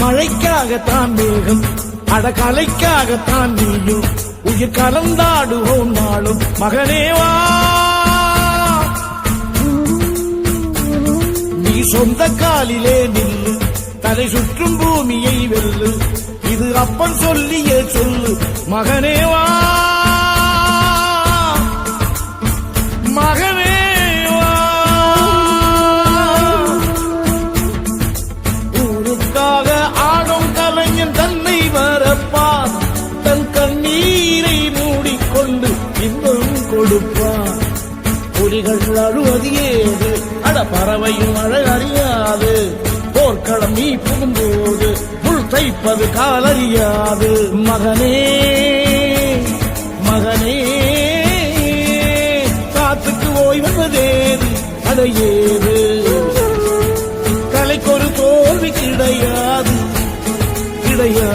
மழைக்காகத்தான் மேகம், அடகலைக்காகத்தான் நீயும், உயிர் கலந்தாடுவோம் நாளும் மகனேவா. நீ சொந்த காலிலே நில்லு, தலை சுற்றும் பூமியை வெல்லு, இது அப்பன் சொல்லிய சொல்லு மகனேவா. மகனேவா, ஊருக்காக ஆடும் கலைஞன் தன்னை வரப்பான், தன் கண்ணீரை மூடிக்கொண்டு இன்பம் கொடுப்பான். புலிகள் அழுவது ஏது, அட பறவையும் அழகறியாது, போர்க்களம் நீ புகும்போது புல் தைப்பது காலறியாது. மகனே மகனே, காத்துக்கு ஓய்வதேது, அடையேது, கலைக்கொரு தோல்வி கிடையாது கிடையாது.